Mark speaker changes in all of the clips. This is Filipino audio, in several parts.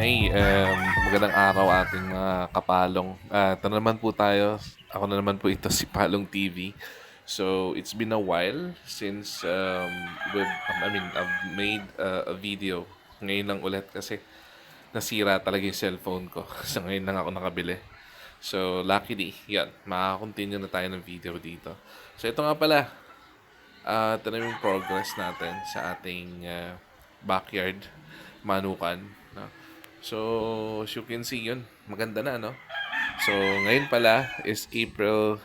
Speaker 1: Hi, magandang araw ating mga kapalong. Ito na naman po tayo. Ako na naman po ito, si Palong TV. So, it's been a while since I've made a video. Ngayon lang ulit kasi nasira talaga yung cellphone ko. So, ngayon lang ako nakabili. So, luckily, yan, makakontinue na tayo ng video dito. So, ito nga pala, ito na yung progress natin sa ating backyard manukan. No? So, as you can see yun, maganda na, no? So, ngayon pala is April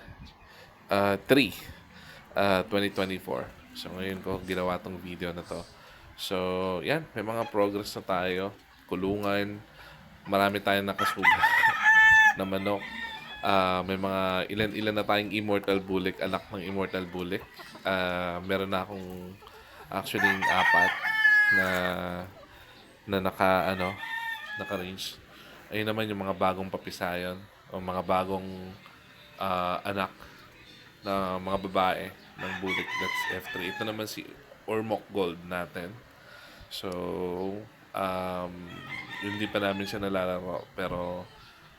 Speaker 1: 3, 2024. So, ngayon ko ginawa tong video na to. So, yan, may mga progress na tayo. Kulungan, marami tayong nakasugat na manok. May mga ilan-ilan na tayong Immortal Bulik, anak ng Immortal Bulik. Meron na akong actually apat na naka-range. Ayun naman yung mga bagong papisayon o mga bagong anak na mga babae ng bulik. That's F3. Ito naman si Ormoc Gold natin. So, um, hindi pa namin siya nalalaro pero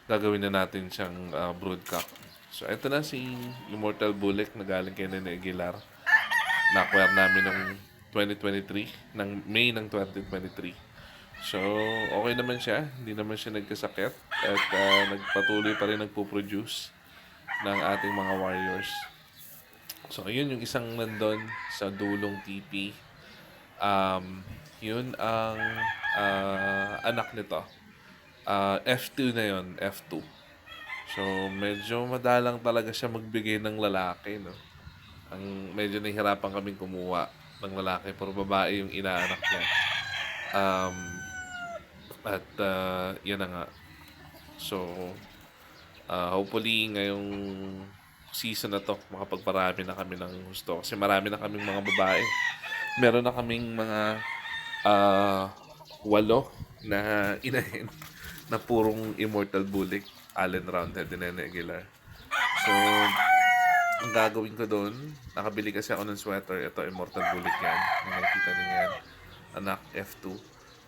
Speaker 1: gagawin na natin siyang broodcock. So, ito na si Immortal Bulik na galing kay Nene Aguilar. Na-acquire namin ng 2023, ng May ng 2023. So, okay naman siya. Hindi naman siya nagkasakit. At nagpatuloy pa rin nagpo-produce ng ating mga warriors. So, ayun yung isang nandun sa dulong TP. Yun ang anak nito. F2 na yun, F2. So, medyo madalang talaga siya magbigay ng lalaki, no? Medyo nahihirapan kaming kumuha ng lalaki, pero babae yung inaanak niya. Yan na nga. So, hopefully, ngayong season na to, makapagparami na kami ng gusto. Kasi marami na kaming mga babae. Meron na kaming mga 8 na inahin na purong Immortal Bulik, Allen Roundhead, and Nene Aguilar. So, ang gagawin ko doon, nakabili kasi ako ng sweater. Ito, Immortal Bulik yan. Nakikita niyo yan. Anak F2.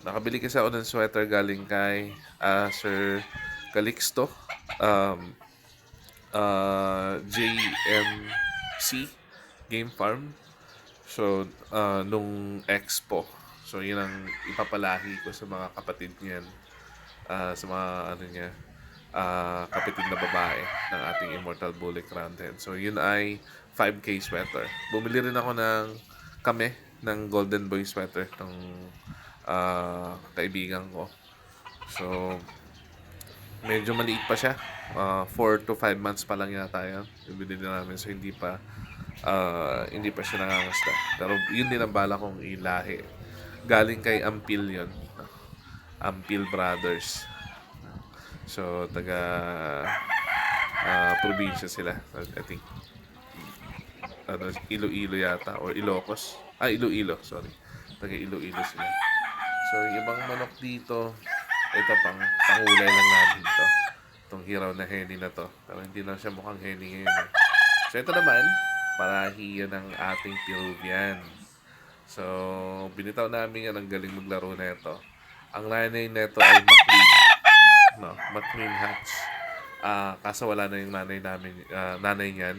Speaker 1: Nakabili kasi ako ng sweater galing kay Sir Calixto. JMC Game Farm. So, nung expo. So, yun ang ipapalahi ko sa mga kapatid niyan. Sa mga kapatid na babae ng ating Immortal Bulik Roundhead. So, yun ay 5K sweater. Bumili rin ako ng Golden Boy sweater ng kaibigan ko. So, medyo maliit pa siya. 4 to 5 months pa lang yata yan. Ibili na namin. So, hindi pa siya nangangasta. Pero yun din ang bala kong ilahi. Galing kay Ampil yun. Ampil Brothers. So, probinsya sila. I think Iloilo yata or Ilocos. Iloilo, sorry. Taga Iloilo sila. So, yung ibang manok dito, ito pangulay lang natin to. Itong hiraw na heni na to. Pero hindi na siya mukhang heni ngayon. So, ito naman, parahiya ng ating Peruvian. So, binitaw namin yan. Ang galing maglaro na ito. Ang nanay nito ay McLean. No, McLean Hatch. Kaso wala na yung nanay niyan.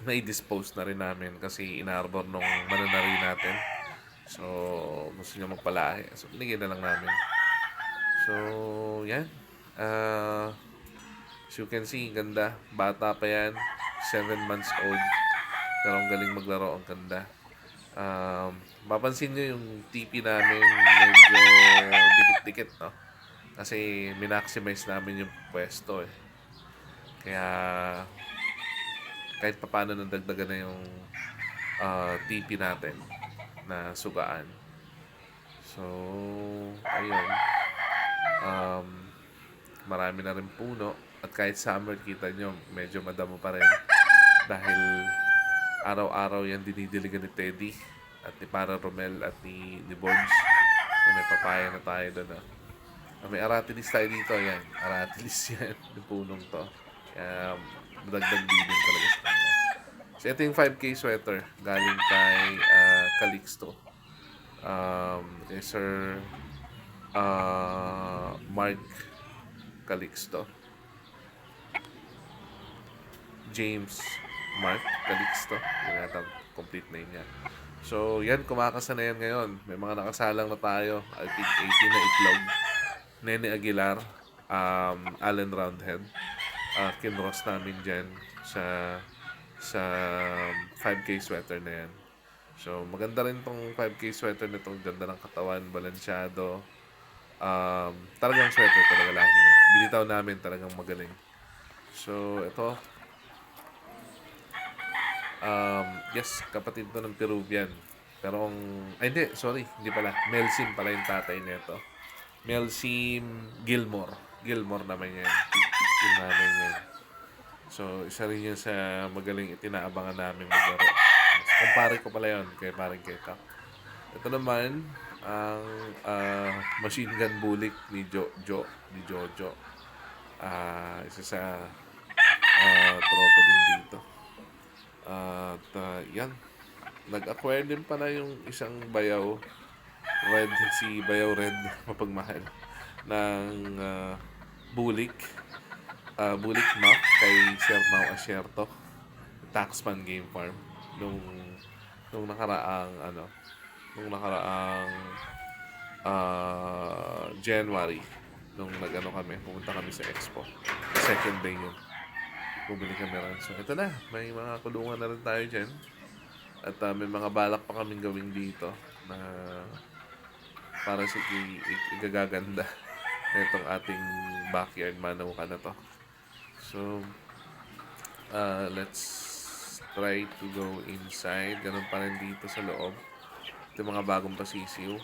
Speaker 1: Na-dispose na rin namin kasi inarbor nung mananari natin. So, gusto niya magpalahi. So, binigyan na lang namin. So, yan. As you can see, ganda. Bata pa yan. 7 months old. Pero ang galing maglaro. Ang ganda. Mapansin nyo yung TP namin medyo dikit-dikit, no? Kasi minaximize namin yung pwesto, eh. Kaya, kahit paano nadagdagan na yung TP natin na sugaan. So, ayun. Marami na rin puno. At kahit summer, kita nyo, medyo madamo pa rin. Dahil araw-araw yan dinidiligan ni Teddy at ni Para Romel at ni Bonds. May papaya na tayo doon. May aratilis tayo dito. Yan. Aratilis yan. Yung punong to. Kaya madagdag bilin talaga sa kanya. So, ito yung 5K sweater. Galing kay Calixto. Sir Mark Calixto. James Mark Calixto. Yun yata ang complete name niya. So, yan, kumakasa na yan ngayon. May mga nakasalang na tayo. I think 18 na itlog. Nene Aguilar, Allen Roundhead. Kinross namin dyan sa 5K sweater na yan. So, maganda rin tong 5K sweater na itong ganda ng katawan, balansyado. Talagang sweater talaga lahi niya. Binitaw namin talagang magaling. So, ito, yes, kapatid to ng Peruvian. Pero ay hindi, sorry, hindi pala. Melsim pala yung tatay nito. Melsim Gilmore. Gilmore naman yan. Yung nanay niya. So, isa rin yun sa magaling itinaabangan namin maglaro. So, kumpare ko pala yun kay paring Keka. Ito naman, ang machine gun bulik ni ni Jojo. Isa sa tropa din dito. At yan, nag-acquire din pala yung isang bayaw red, si Bayaw Red mapagmahal ng bulik bulik map kay Sir Mau Asierto, Taxman Game Farm nung nakaraang January nung pumunta kami sa Expo. Second day yun. Bumili kami rin. So, ito na. May mga kulungan na rin tayo dyan. At may mga balak pa kaming gawin dito na para sa igagaganda na itong ating backyard manuka na to. So, let's try to go inside. Ganun pa rin dito sa loob. Ito yung mga bagong pasisiw.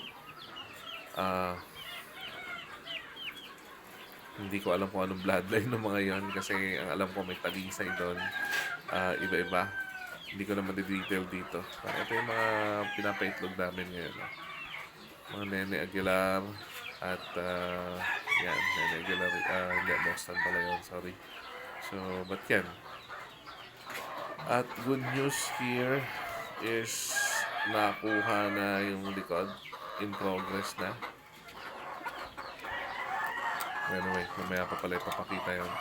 Speaker 1: Hindi ko alam kung anong bloodline ng mga yon kasi ang alam ko may talisay doon. Iba-iba. Hindi ko naman detail dito. Pero ito yung mga pinapaitlog namin ngayon. Mga Nene Aguilar at yan, Nene Aguilar, hindi, Boston pala yun, sorry. So, but yan. At good news here is nakuha na yung likod. In progress na. Anyway, mamaya pa pala ipapakita yun.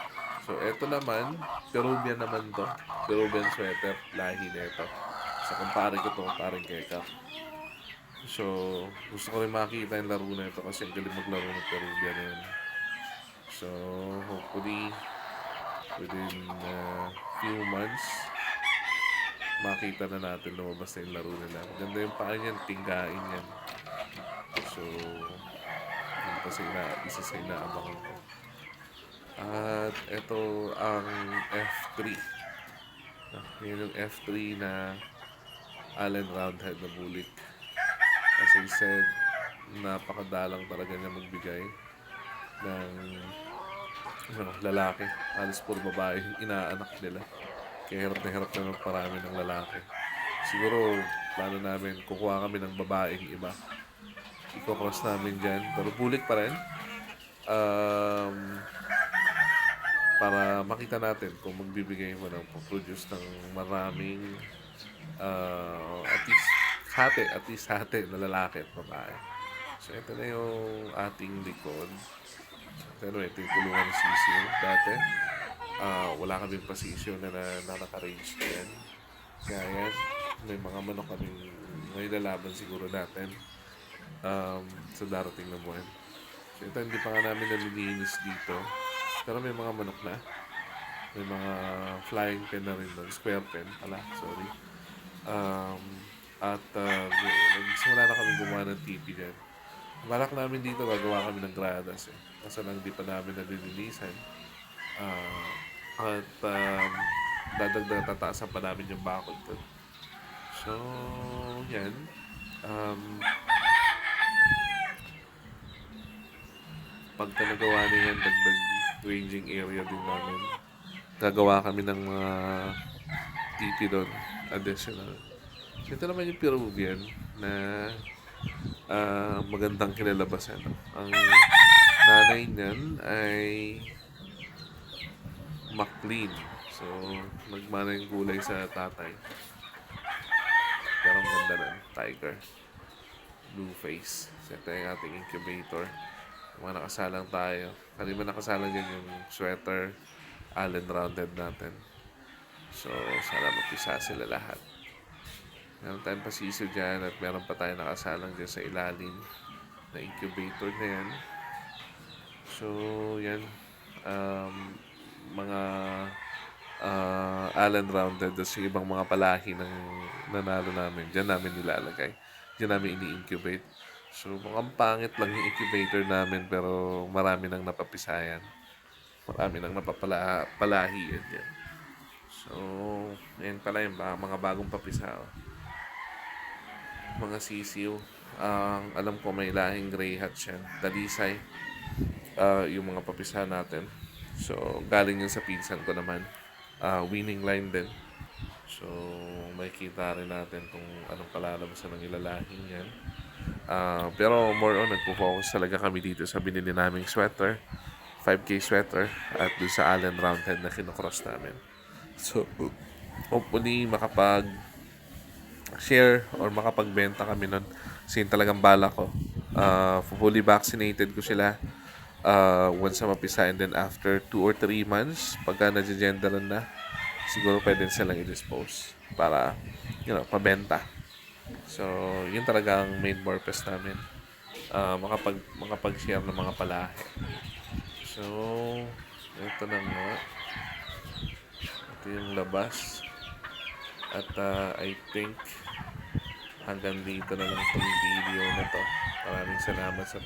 Speaker 1: So, eto naman, Peruvian naman to. Peruvian sweater, lahi na ito. Sa kumpare ko to, parang Keka. So, gusto ko rin makita yung laro na ito kasi galing maglaro ng Peruvian na yun. So, hopefully, within few months, makita na natin lumabas na yung laro nila. Ganda yung paa niyan, tinggain yan. So, yun pa isa sa inaabangan ko. At ito ang F3. Yan yung F3 na Allen Roundhead na bulik. As I said, napakadalang talaga niya magbigay ng lalaki. Halos puro babae yung inaanak nila. Kaya hirap na magparami ng lalaki. Siguro, plano namin, kukuha kami ng babaeng iba. Iko-cross namin dyan. Pero bulik pa rin. Para makita natin kung magbibigay mo ng produce ng maraming at least hati na lalaki at babae. So, ito na yung ating likod. Anyway, ito yung kulungan ng sisiyo. Dati, wala kaming pasisyo na naka-range na yan. Kaya yan, may mga manok kaming may lalaban siguro natin sa darating na buwan. So, ito hindi pa nga namin nalilinis dito. Pero may mga manok na. May mga flying pen na rin doon. Square pen pala, sorry. Nagsimula na kami gumawa ng TV dyan. Balak namin dito, gagawa kami ng gradas eh. Kaso lang di pa namin nalilinisan. Tataasan pa namin yung bakod doon. So, yan. Pagka nagawa na yan, dagdag ranging area din namin. Gagawa kami ng mga TV doon, additional. So, ito naman yung Peruvian na magandang kinalabasan. Ang nanay niyan ay McLean. So, nagmana yung gulay sa tatay. Pero ang ganda na, tiger. Blue face. So, ito yung ating incubator. Mga nakasalang tayo. Karima nakasalang dyan yung sweater, Allen Roundhead natin. So, sana magpisa sila lahat. Meron tayong pasiso dyan at meron pa tayo nakasalang dyan sa ilalim na incubator na yan. So, yan. Mga Allen Rounded at yung ibang mga palahi ng nanalo namin. Diyan namin nilalagay. Diyan namin ini-incubate. So, mukhang pangit lang yung incubator namin pero marami nang napapisayan. Marami nang napapalahian dyan. So, yan pala yung mga bagong papisa. Oh. Mga sisiw. Ang alam ko may lahing gray hat yan. Dalisay. Yung mga papisa natin. So, galing yun sa pinsan ko naman. Winning line din. So, makikita rin natin kung anong kalalabasan ng ilalahing yan. Pero more on, nagpo-focus talaga kami dito sa binili naming sweater. 5K sweater at doon sa Allen Roundhead na kinocross namin. So, hopefully makapag-share or makapagbenta kami nun. Kasi talagang bala ko. Fully vaccinated ko sila once na mapisa, and then after 2 or 3 months, pagka na-genderan na, siguro pwede silang i-dispose para, pabenta. So, yun talaga ang main purpose namin. Makapag-share ng mga palahe. So, ito na nga. Ito yung labas. At I think hanggang dito na lang itong video na to. Maraming salamat sa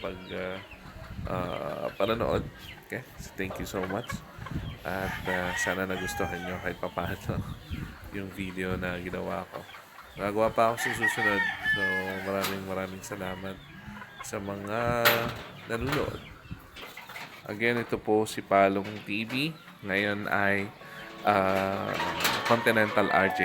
Speaker 1: panonood. Okay? So, thank you so much. At sana nagustuhan nyo kahit papaano yung video na ginawa ko. Nagawa pa ako sa susunod. So, maraming salamat sa mga nanonood. Again, ito po si Palong TV. Ngayon ay Continental RJ.